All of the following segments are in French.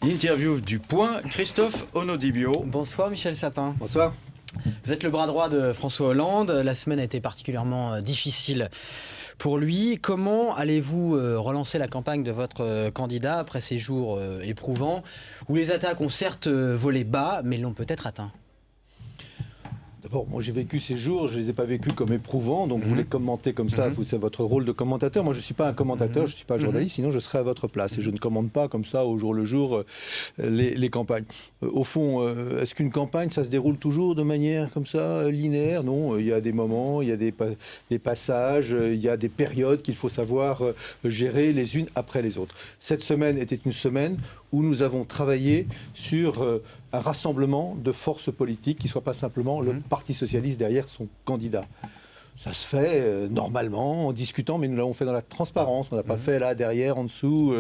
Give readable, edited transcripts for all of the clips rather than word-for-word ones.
Interview du Point, Christophe Onodibio. Bonsoir Michel Sapin. Bonsoir. Vous êtes le bras droit de François Hollande. La semaine a été particulièrement difficile pour lui. Comment allez-vous relancer la campagne de votre candidat après ces jours éprouvants où les attaques ont certes volé bas, mais l'ont peut-être atteint ? D'abord, moi j'ai vécu ces jours, je ne les ai pas vécus comme éprouvants, donc vous les commentez comme ça, c'est votre rôle de commentateur. Moi je ne suis pas un commentateur, je ne suis pas journaliste, sinon je serais à votre place. Et je ne commande pas comme ça au jour le jour les campagnes. Au fond, est-ce qu'une campagne, ça se déroule toujours de manière comme ça, linéaire ? Non, il y a des moments, il y a des passages, il y a des périodes qu'il faut savoir gérer les unes après les autres. Cette semaine était une semaine où nous avons travaillé sur un rassemblement de forces politiques qui ne soit pas simplement le Parti socialiste derrière son candidat. Ça se fait normalement, en discutant, mais nous l'avons fait dans la transparence. On n'a pas fait là, derrière, en dessous,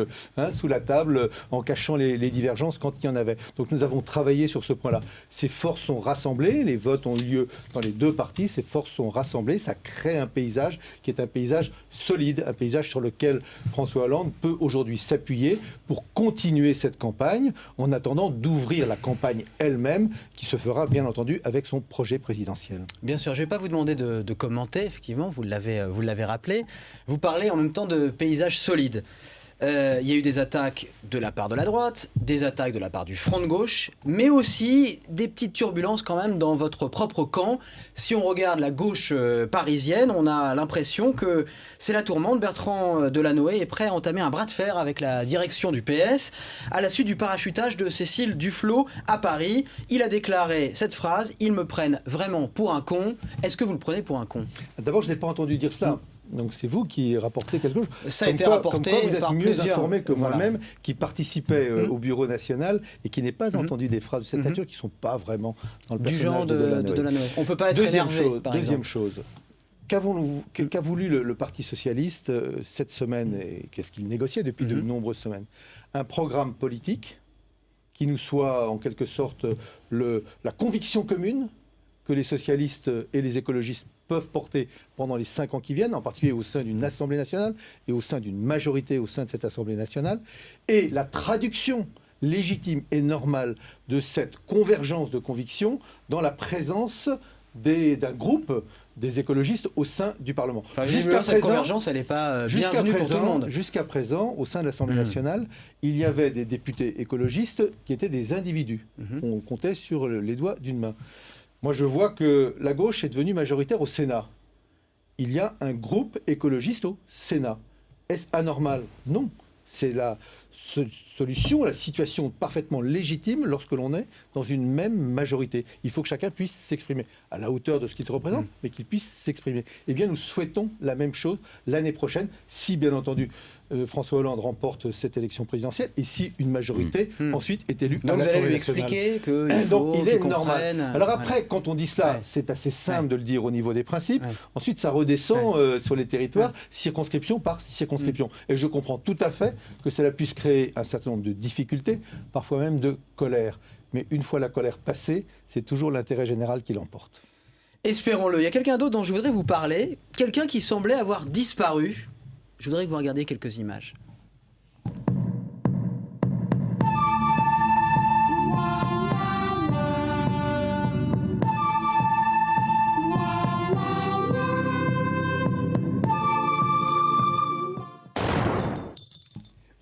sous la table, en cachant les divergences quand il y en avait. Donc nous avons travaillé sur ce point-là. Ces forces sont rassemblées, les votes ont eu lieu dans les deux partis, ces forces sont rassemblées, ça crée un paysage qui est un paysage solide, un paysage sur lequel François Hollande peut aujourd'hui s'appuyer pour continuer cette campagne, en attendant d'ouvrir la campagne elle-même, qui se fera bien entendu avec son projet présidentiel. Bien sûr, je ne vais pas vous demander de commenter. Effectivement, vous l'avez rappelé. Vous parlez en même temps de paysage solide. Il y a eu des attaques de la part de la droite, des attaques de la part du front de gauche, mais aussi des petites turbulences quand même dans votre propre camp. Si on regarde la gauche parisienne, on a l'impression que c'est la tourmente. Bertrand Delanoë est prêt à entamer un bras de fer avec la direction du PS à la suite du parachutage de Cécile Duflot à Paris. Il a déclaré cette phrase: « Ils me prennent vraiment pour un con ». Est-ce que vous le prenez pour un con ? D'abord, je n'ai pas entendu dire cela. Donc c'est vous qui rapportez quelque chose. Ça a été rapporté comme quoi vous êtes par mieux plusieurs informé que moi-même, qui participait au Bureau national et qui n'ait pas entendu des phrases de cette nature qui ne sont pas vraiment dans le personnage du genre de Delanoë. On ne peut pas être énervé, par exemple. Deuxième chose. Qu'a voulu le Parti socialiste cette semaine, et qu'est-ce qu'il négociait depuis de nombreuses semaines ? Un programme politique qui nous soit en quelque sorte la conviction commune que les socialistes et les écologistes peuvent porter pendant les 5 ans qui viennent, en particulier au sein d'une Assemblée nationale et au sein d'une majorité au sein de cette Assemblée nationale, et la traduction légitime et normale de cette convergence de convictions dans la présence d'un groupe des écologistes au sein du Parlement. Enfin, jusqu'à cette convergence, elle n'est pas bienvenue pour tout le monde. Jusqu'à présent, au sein de l'Assemblée nationale, il y avait des députés écologistes qui étaient des individus. On comptait sur les doigts d'une main. Moi, je vois que la gauche est devenue majoritaire au Sénat. Il y a un groupe écologiste au Sénat. Est-ce anormal ? Non. C'est la solution, la situation parfaitement légitime lorsque l'on est dans une même majorité. Il faut que chacun puisse s'exprimer à la hauteur de ce qu'il représente, mais qu'il puisse s'exprimer. Eh bien, nous souhaitons la même chose l'année prochaine, si bien entendu François Hollande remporte cette élection présidentielle et si une majorité ensuite est élue à l'Assemblée nationale. Donc vous allez lui expliquer qu'il faut qu'il comprenne. Alors après, quand on dit cela, c'est assez simple de le dire au niveau des principes. Ensuite, ça redescend sur les territoires, circonscription par circonscription. Et je comprends tout à fait que cela puisse créer un certain nombre de difficultés, parfois même de colère. Mais une fois la colère passée, c'est toujours l'intérêt général qui l'emporte. Espérons-le. Il y a quelqu'un d'autre dont je voudrais vous parler, quelqu'un qui semblait avoir disparu. Je voudrais que vous regardiez quelques images.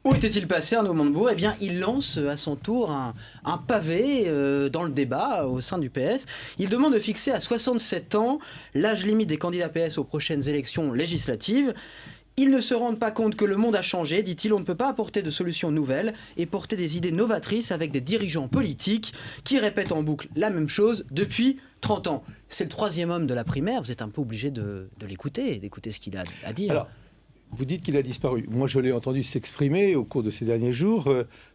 Où était-il passé, Arnaud Montebourg ? Eh bien, il lance à son tour un pavé dans le débat au sein du PS. Il demande de fixer à 67 ans l'âge limite des candidats PS aux prochaines élections législatives. Ils ne se rendent pas compte que le monde a changé, dit-il. On ne peut pas apporter de solutions nouvelles et porter des idées novatrices avec des dirigeants politiques qui répètent en boucle la même chose depuis 30 ans. C'est le troisième homme de la primaire. Vous êtes un peu obligé de l'écouter, d'écouter ce qu'il a à dire. Alors, vous dites qu'il a disparu. Moi, je l'ai entendu s'exprimer au cours de ces derniers jours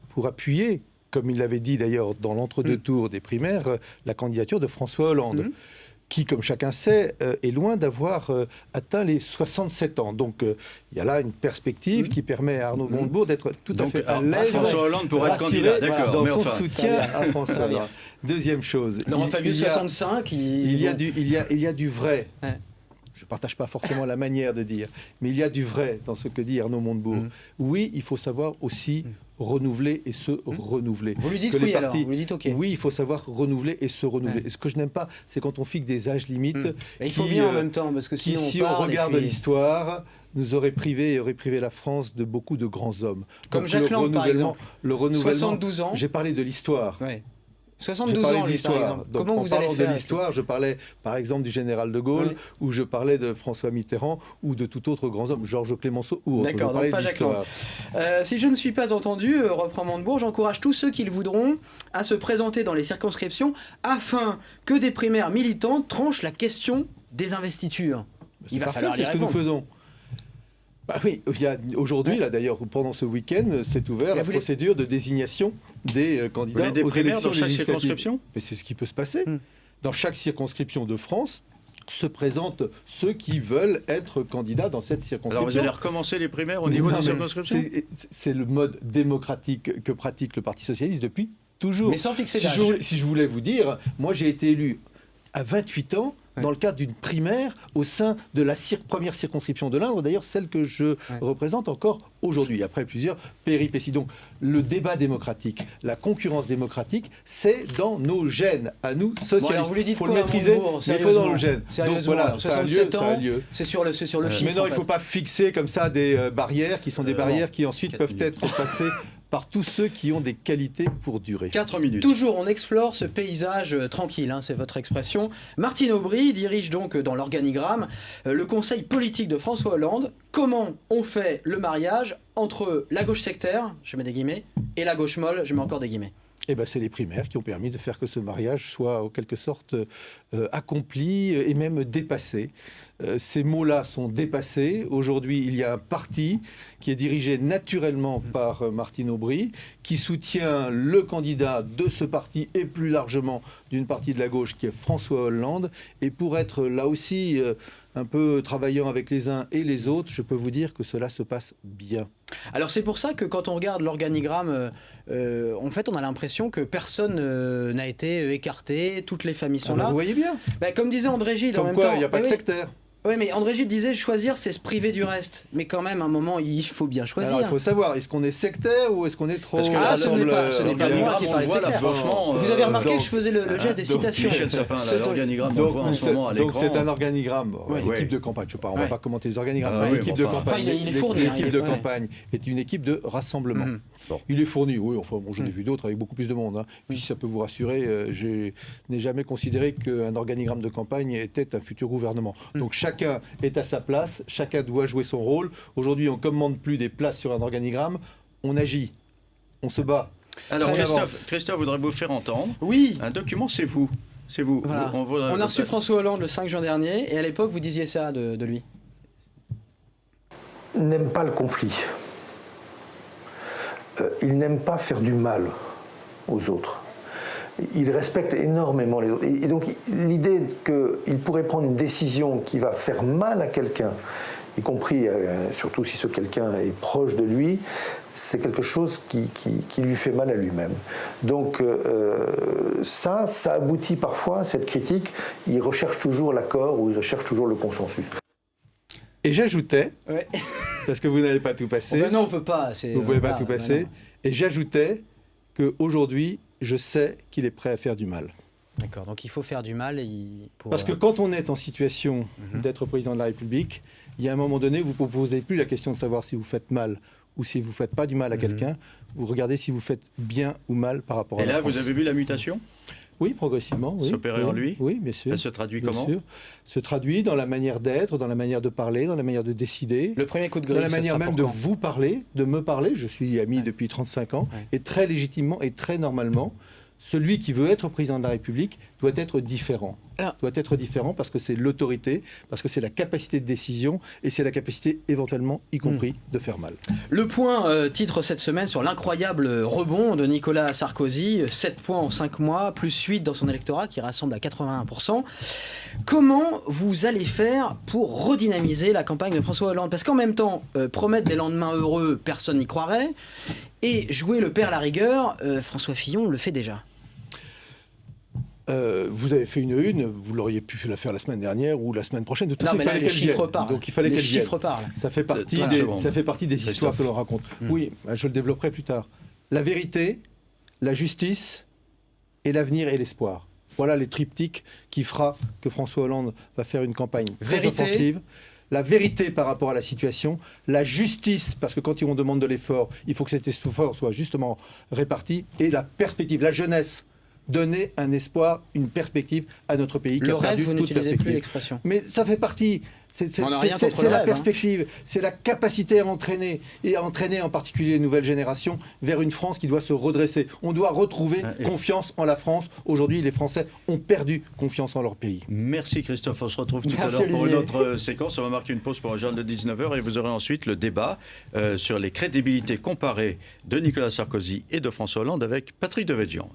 pour appuyer, comme il l'avait dit d'ailleurs dans l'entre-deux tours des primaires, la candidature de François Hollande. Qui, comme chacun sait, est loin d'avoir atteint les 67 ans. Donc, il y a là une perspective qui permet à Arnaud Montebourg d'être tout à fait à l'aise. François Hollande pourrait être candidat, d'accord. Dans son soutien à François Hollande. Deuxième chose. Laurent Fabius, 65. Il y a du vrai. Ouais. je ne partage pas forcément la manière de dire, mais il y a du vrai dans ce que dit Arnaud Montebourg. Oui, il faut savoir aussi renouveler et se renouveler. Vous lui dites Que les oui alors, partis- vous lui dites ok. Oui, il faut savoir renouveler et se renouveler. Ouais. Et ce que je n'aime pas, c'est quand on fixe des âges limites. Et il faut qui, bien en même temps, parce que qui, sinon si on on parle, regarde et puis- l'histoire, nous aurait privé la France de beaucoup de grands hommes. Comme Donc, Jacques le Lang, par renouvellement- exemple. Le renouvellement. 72 ans. J'ai parlé de l'histoire. Ouais. J'ai 72 parlé ans, de lui, par l'histoire. exemple. Donc, Comment en vous allez parlant faire de l'histoire, je parlais par exemple du général de Gaulle, Ouais. ou je parlais de François Mitterrand, ou de tout autre grand homme, Georges Clémenceau ou autre. D'accord, Je parlais donc pas de Jacques Lang. l'histoire. Si je ne suis pas entendu, reprend Montebourg, j'encourage tous ceux qui le voudront à se présenter dans les circonscriptions afin que des primaires militantes tranchent la question des investitures. Il va Parfait, falloir c'est y ce que nous répondre. faisons. Bah oui, aujourd'hui, là d'ailleurs, pendant ce week-end, c'est ouvert la procédure de désignation des Vous candidats voulez des aux primaires élections dans chaque législatives. circonscription? Mais c'est ce qui peut se passer. Hmm. Dans chaque circonscription de France se présentent ceux qui veulent être candidats dans cette circonscription. Alors vous allez recommencer les primaires au Mais niveau non, des mais circonscriptions? c'est le mode démocratique que pratique le Parti Socialiste depuis toujours. Mais sans fixer Si d'âge. si je voulais vous dire, moi j'ai été élu à 28 ans dans le cadre d'une primaire au sein de la première circonscription de l'Indre, d'ailleurs celle que je représente encore aujourd'hui, après plusieurs péripéties. Donc le débat démocratique, la concurrence démocratique, c'est dans nos gènes, à nous, socialistes. Bon, alors vous lui dites faut quoi, le maîtriser, Montebourg, mais il faut dans sérieusement nos gènes. Donc Sérieusement, voilà, alors, ça a lieu, 67 ça a ans, lieu. c'est sur le chiffre. Mais non, en il ne faut fait. pas fixer comme ça des barrières qui sont des barrières non. qui ensuite 4 peuvent minutes. être passées par tous ceux qui ont des qualités pour durer. 4 minutes. Toujours, on explore ce paysage tranquille, hein, c'est votre expression. Martine Aubry dirige donc dans l'organigramme le conseil politique de François Hollande. Comment on fait le mariage entre la gauche sectaire, je mets des guillemets, et la gauche molle, je mets encore des guillemets. Eh ben, c'est les primaires qui ont permis de faire que ce mariage soit en quelque sorte accompli et même dépassé. Ces mots-là sont dépassés. Aujourd'hui, il y a un parti qui est dirigé naturellement par Martine Aubry, qui soutient le candidat de ce parti et plus largement d'une partie de la gauche qui est François Hollande. Et pour être là aussi un peu travaillant avec les uns et les autres, je peux vous dire que cela se passe bien. Alors c'est pour ça que quand on regarde l'organigramme, en fait on a l'impression que personne n'a été écarté, toutes les familles sont Ah ben, là. vous voyez bien. Bah, comme disait André Gide en Comme même quoi, temps. il n'y a pas Eh de oui. sectaire. Oui, mais André Gide disait choisir, c'est se priver du reste. Mais quand même, à un moment, il faut bien choisir. Alors il faut savoir, est-ce qu'on est sectaire ou est-ce qu'on est trop Parce que Ah, ce n'est pas, ce n'est pas rassembleur moi qui parlais de Voilà, sectaire. franchement, Vous avez remarqué donc- que je faisais le geste des donc, citations. Michel Sapin, là, C'est- l'organigramme, on le voit en ce moment à donc l'écran. c'est un organigramme, Ouais. une équipe Ouais. de campagne. Je sais pas, on Ouais. va pas commenter les organigrammes. Ah mais oui, l'équipe mais de enfin. campagne, Enfin, il est fourni, hein, l'équipe de ouais. campagne est une équipe de rassemblement. Mhm. Bon. Il est fourni, oui. Enfin, bon, j'en ai vu d'autres avec beaucoup plus de monde. Hein. Puis si ça peut vous rassurer, je n'ai jamais considéré qu'un organigramme de campagne était un futur gouvernement. Donc chacun est à sa place, chacun doit jouer son rôle. Aujourd'hui, on ne commande plus des places sur un organigramme, on agit, on se bat. Alors Très avance. Christophe voudrait vous faire entendre. Oui. Un document, c'est vous. C'est vous. Voilà. On a reçu François Hollande le 5 juin dernier, et à l'époque, vous disiez ça de lui. N'aime pas le conflit. Il n'aime pas faire du mal aux autres. Il respecte énormément les autres. Et donc l'idée qu'il pourrait prendre une décision qui va faire mal à quelqu'un, y compris surtout si ce quelqu'un est proche de lui, c'est quelque chose qui lui fait mal à lui-même. Donc ça aboutit parfois, cette critique, il recherche toujours l'accord ou il recherche toujours le consensus. Et j'ajoutais, Ouais. parce que vous n'allez pas tout passer, Oh ben non, on peut pas. vous ne pouvez pas tout passer, et j'ajoutais qu'aujourd'hui, je sais qu'il est prêt à faire du mal. D'accord, donc il faut faire du mal pour... Parce que quand on est en situation d'être président de la République, il y a un moment donné où vous ne posez plus la question de savoir si vous faites mal ou si vous ne faites pas du mal à quelqu'un, vous regardez si vous faites bien ou mal par rapport à Et la là, France. vous avez vu la mutation Oui, progressivement. Oui, s'opérer oui, en lui. Oui, bien sûr. Elle se traduit bien comment sûr. Se traduit dans la manière d'être, dans la manière de parler, dans la manière de décider. Le premier coup de Dans griffe, la ça manière sera même pour de quand vous parler, de me parler, je suis ami depuis 35 ans, Ouais. et très légitimement et très normalement, celui qui veut être président de la République doit être différent. Alors- Doit être différent parce que c'est l'autorité, parce que c'est la capacité de décision, et c'est la capacité éventuellement, y compris, de faire mal. Le point titre cette semaine sur l'incroyable rebond de Nicolas Sarkozy, 7 points en 5 mois, plus 8 dans son électorat qui rassemble à 81%. Comment vous allez faire pour redynamiser la campagne de François Hollande? Parce qu'en même temps, promettre des lendemains heureux, personne n'y croirait, et jouer le père la rigueur, François Fillon le fait déjà. vous avez fait une, vous l'auriez pu la faire la semaine dernière ou la semaine prochaine. De toute Non, façon, mais il là, fallait les qu'elle chiffres vienne. parlent. Donc il fallait Les qu'elle vienne. chiffres parlent. Ça fait partie, 30 des, secondes. ça fait partie des Christophe. histoires que l'on raconte. Oui, je le développerai plus tard. La vérité, la justice et l'avenir et l'espoir. Voilà les triptyques qui fera que François Hollande va faire une campagne très Vérité. offensive. La vérité par rapport à la situation, la justice, parce que quand on demande de l'effort, il faut que cet effort soit justement réparti, et la perspective, la jeunesse. Donner un espoir, une perspective à notre pays qui Le a perdu rêve, vous toute n'utilisez plus perspective. l'expression. Mais ça fait partie. C'est On n'a rien contre c'est le la rêve, perspective, c'est la capacité à entraîner, et à entraîner en particulier les nouvelles générations vers une France qui doit se redresser. On doit retrouver confiance en la France. Aujourd'hui, les Français ont perdu confiance en leur pays. Merci Christophe, on se retrouve tout à Merci, l'heure pour une Olivier. autre séquence. On va marquer une pause pour un journal de 19h et vous aurez ensuite le débat sur les crédibilités comparées de Nicolas Sarkozy et de François Hollande avec Patrick Devedjian.